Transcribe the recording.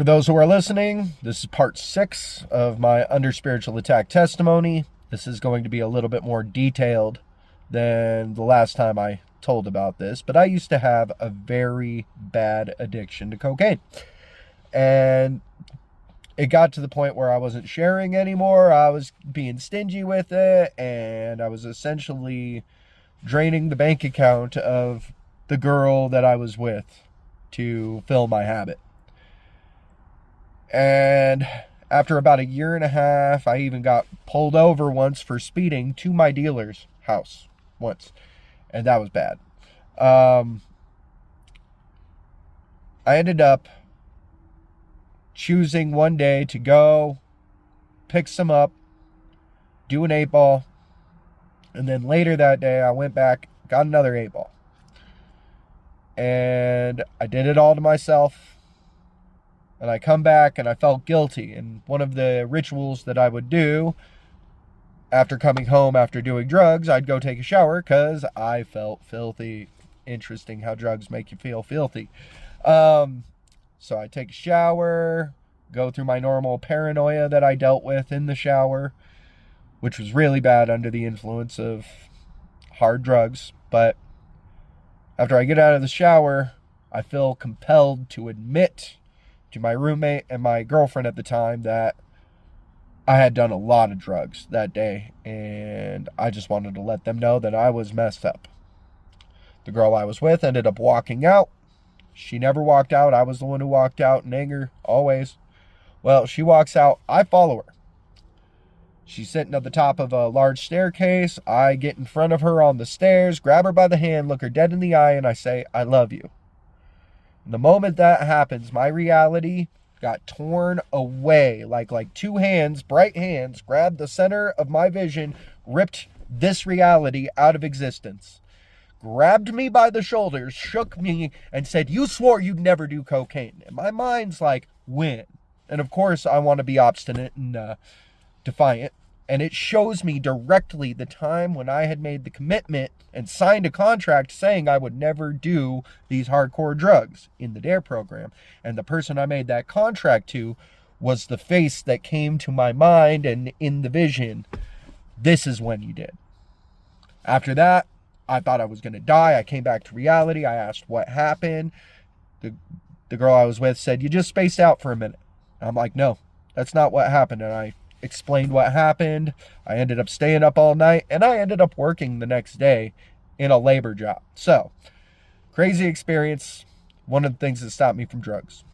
For those who are listening, this is part 6 of my under spiritual attack testimony. This is going to be a little bit more detailed than the last time I told about this, but I used to have a very bad addiction to cocaine. And it got to the point where I wasn't sharing anymore. I was being stingy with it, and I was essentially draining the bank account of the girl that I was with to fill my habit. And after about a year and a half, I even got pulled over once for speeding to my dealer's house once. And that was bad. I ended up choosing one day to go pick some up, do an 8-ball. And then later that day, I went back, got another 8-ball. And I did it all to myself. And I come back and I felt guilty. And one of the rituals that I would do after coming home after doing drugs, I'd go take a shower because I felt filthy. Interesting how drugs make you feel filthy. So I take a shower, go through my normal paranoia that I dealt with in the shower, which was really bad under the influence of hard drugs. But after I get out of the shower, I feel compelled to admit to my roommate and my girlfriend at the time that I had done a lot of drugs that day, and I just wanted to let them know that I was messed up. The girl I was with ended up walking out. She never walked out. I was the one who walked out in anger, always. Well, she walks out. I follow her. She's sitting at the top of a large staircase. I get in front of her on the stairs, grab her by the hand, look her dead in the eye, and I say, "I love you." And the moment that happens, my reality got torn away. Like two hands, bright hands, grabbed the center of my vision, ripped this reality out of existence. Grabbed me by the shoulders, shook me, and said, "You swore you'd never do cocaine." And my mind's like, when? And of course, I want to be obstinate and defiant. And it shows me directly the time when I had made the commitment and signed a contract saying I would never do these hardcore drugs in the DARE program. And the person I made that contract to was the face that came to my mind and in the vision. This is when you did. After that, I thought I was going to die. I came back to reality. I asked what happened. The girl I was with said, "You just spaced out for a minute." I'm like, "No, that's not what happened." And I explained what happened. I ended up staying up all night, and I ended up working the next day in a labor job. So, crazy experience. One of the things that stopped me from drugs.